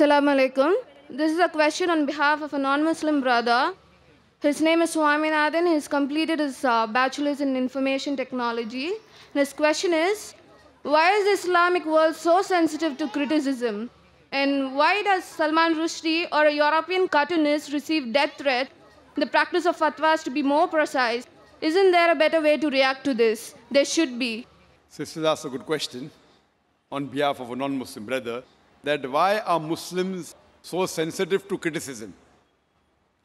Assalamu alaikum. This is a question on behalf of a non-Muslim brother. His name is Swaminathan. He has completed his bachelor's in information technology. And his question is, why is the Islamic world so sensitive to criticism? And why does Salman Rushdie or a European cartoonist receive death threats? The practice of fatwas to be more precise. Isn't there a better way to react to this? There should be. Sister asked a good question on behalf of a non-Muslim brother, that why are Muslims so sensitive to criticism?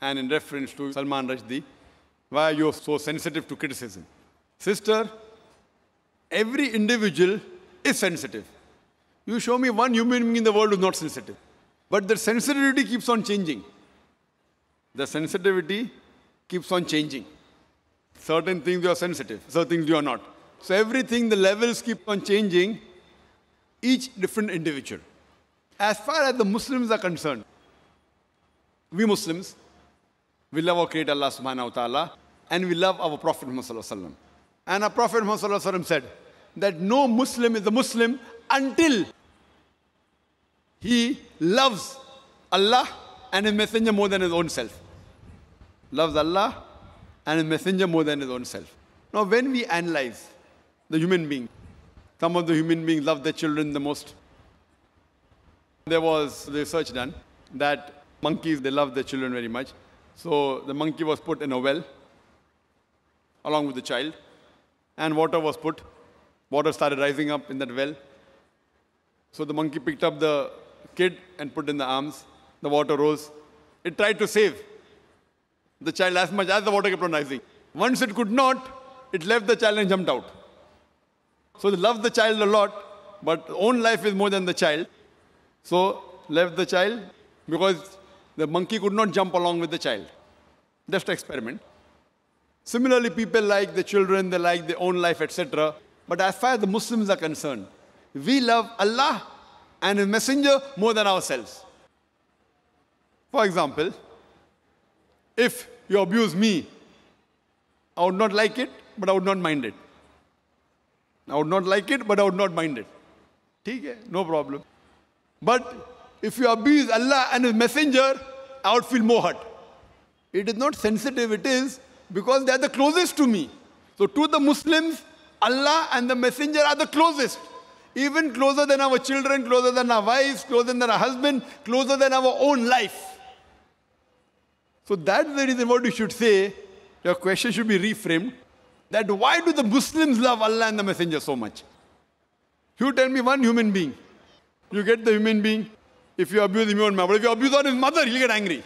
And in reference to Salman Rushdie, why are you so sensitive to criticism? Sister, every individual is sensitive. You show me one human being in the world who is not sensitive. But the sensitivity keeps on changing. The sensitivity keeps on changing. Certain things you are sensitive, certain things you are not. So everything, the levels keep on changing, each different individual. As far as the Muslims are concerned, we Muslims, we love our Creator Allah subhanahu wa ta'ala, and we love our Prophet Muhammad sallallahu alaihi wasallam. And our Prophet Muhammad sallallahu alaihi wasallam said that no Muslim is a Muslim until he loves Allah and His Messenger more than his own self. Loves Allah and His Messenger more than his own self. Now when we analyze the human being, some of the human beings love their children the most. There was research done that monkeys, they love their children very much. So the monkey was put in a well along with the child, and water was put. Water started rising up in that well. So the monkey picked up the kid and put in the arms. The water rose. It tried to save the child as much as the water kept on rising. Once it could not, it left the child and jumped out. So they loved the child a lot, but own life is more than the child. So left the child because the monkey could not jump along with the child. Just experiment. Similarly, people like the children, they like their own life, etc. But as far as the Muslims are concerned, we love Allah and His Messenger more than ourselves. For example, if you abuse me, I would not like it, but I would not mind it. I would not like it, but I would not mind it. Okay, no problem. But if you abuse Allah and His Messenger, I would feel more hurt. It is not sensitive, it is because they are the closest to me. So to the Muslims, Allah and the Messenger are the closest. Even closer than our children, closer than our wives, closer than our husband, closer than our own life. So that's the reason what you should say. Your question should be reframed. That why do the Muslims love Allah and the Messenger so much? You tell me one human being. You get the human being. If you abuse him, you won't mind. But if you abuse on his mother, he'll get angry.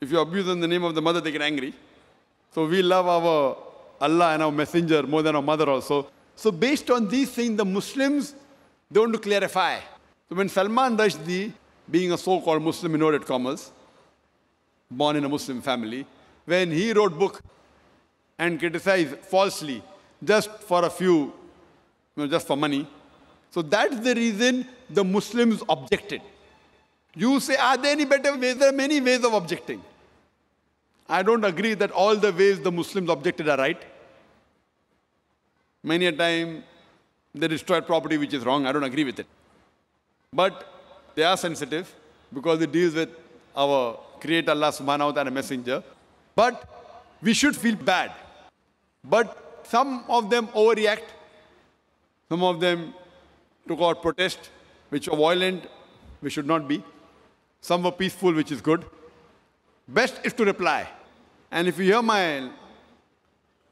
If you abuse in the name of the mother, they get angry. So we love our Allah and our Messenger more than our mother also. So based on these things, the Muslims, they want to clarify. So when Salman Rushdie, being a so-called Muslim in inverted commas, born in a Muslim family, when he wrote book and criticized falsely just for a few, just for money, so that's the reason the Muslims objected. You say, are there any better ways? There are many ways of objecting. I don't agree that all the ways the Muslims objected are right. Many a time, they destroy property which is wrong. I don't agree with it. But they are sensitive because it deals with our Creator Allah subhanahu wa ta'ala Messenger. But we should feel bad. But some of them overreact. Some of them took out protest, which were violent, which should not be. Some were peaceful, which is good. Best is to reply. And if you hear my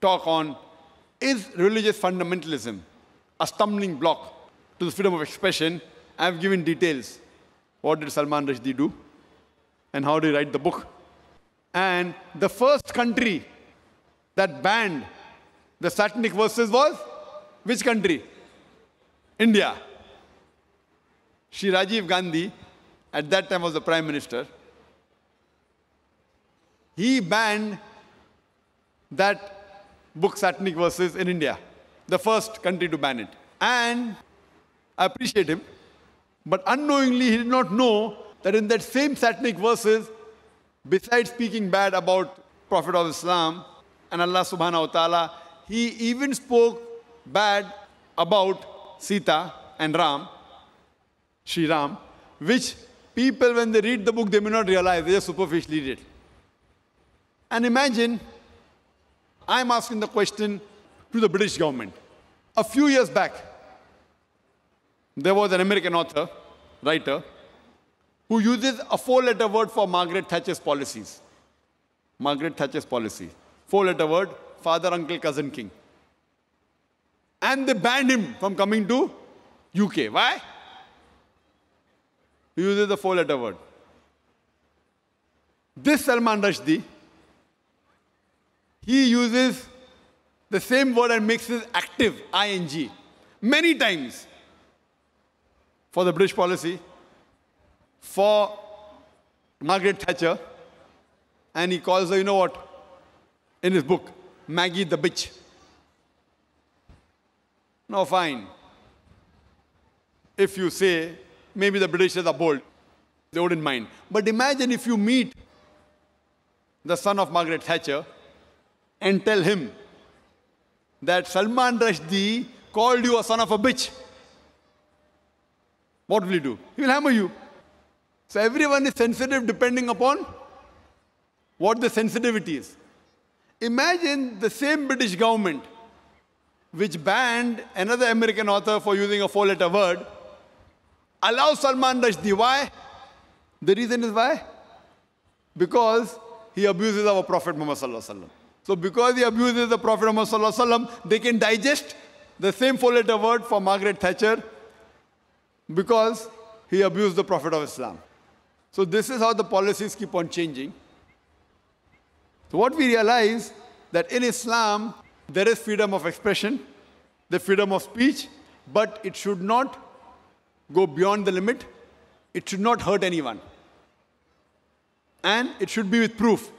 talk on, is religious fundamentalism a stumbling block to the freedom of expression, I have given details. What did Salman Rushdie do? And how did he write the book? And the first country that banned the satanic verses was which country? India. Shri Rajiv Gandhi, at that time was the Prime Minister. He banned that book, Satanic Verses, in India. The first country to ban it. And I appreciate him. But unknowingly, he did not know that in that same Satanic Verses, besides speaking bad about Prophet of Islam and Allah subhanahu wa ta'ala, he even spoke bad about Sita and Ram. Sri Ram, which people, when they read the book, they may not realize, they just superficially read it. And imagine, I'm asking the question to the British government. A few years back, there was an American author, writer, who uses a 4-letter word for Margaret Thatcher's policies. Margaret Thatcher's policy. 4-letter word, father, uncle, cousin, king. And they banned him from coming to UK. Why? He uses the 4-letter word. This Salman Rushdie, he uses the same word and makes it active, ing, many times for the British policy, for Margaret Thatcher, and he calls her, you know what, in his book, Maggie the bitch. Now fine. If you say, maybe the Britishers are bold, they wouldn't mind. But imagine if you meet the son of Margaret Thatcher and tell him that Salman Rushdie called you a son of a bitch. What will he do? He will hammer you. So everyone is sensitive depending upon what the sensitivity is. Imagine the same British government which banned another American author for using a 4-letter word, allows Salman Rushdie. Why? The reason is why? Because he abuses our Prophet Muhammad sallallahu alaihi wasallam. So because he abuses the Prophet Muhammad sallallahu alaihi wasallam, they can digest the same 4-letter word for Margaret Thatcher because he abused the Prophet of Islam. So this is how the policies keep on changing. So what we realize that in Islam, there is freedom of expression, the freedom of speech, but it should not go beyond the limit. It should not hurt anyone. And it should be with proof.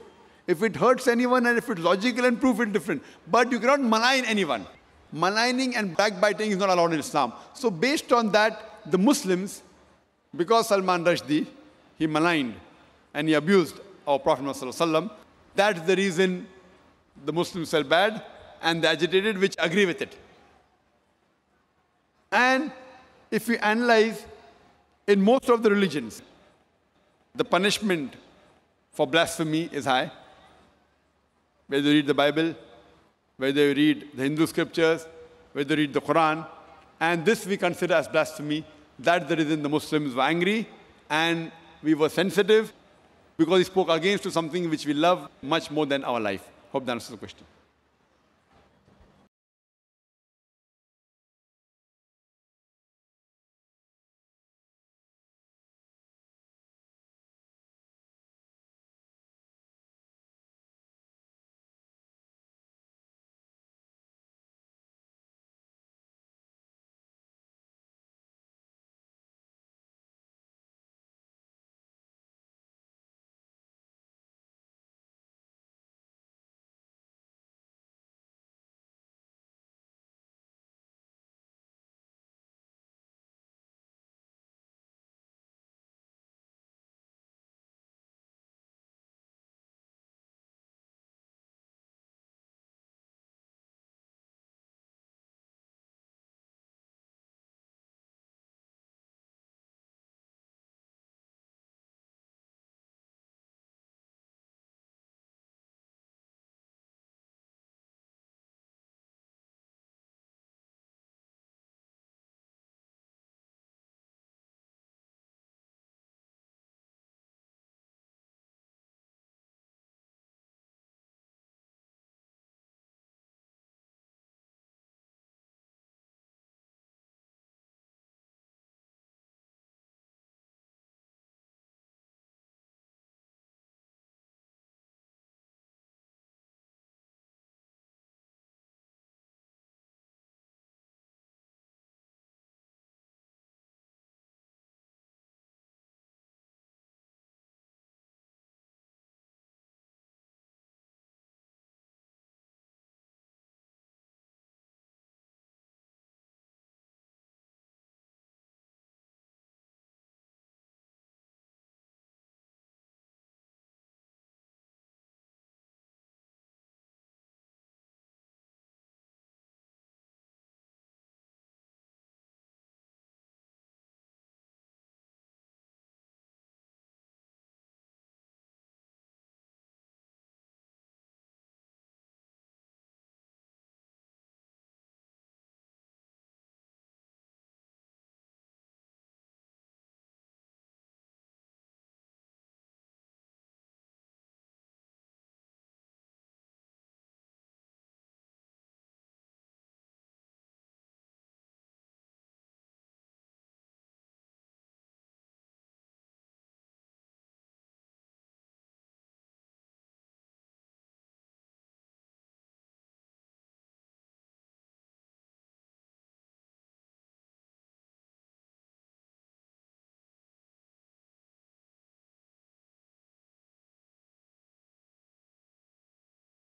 If it hurts anyone and if it's logical and proof, it's different. But you cannot malign anyone. Maligning and backbiting is not allowed in Islam. So based on that, the Muslims, because Salman Rushdie, he maligned and he abused our Prophet Muhammad, that's the reason the Muslims felt bad and they agitated, which agree with it. And if we analyze, in most of the religions, the punishment for blasphemy is high. Whether you read the Bible, whether you read the Hindu scriptures, whether you read the Quran, and this we consider as blasphemy. That's the reason the Muslims were angry and we were sensitive because he spoke against to something which we love much more than our life. Hope that answers the question.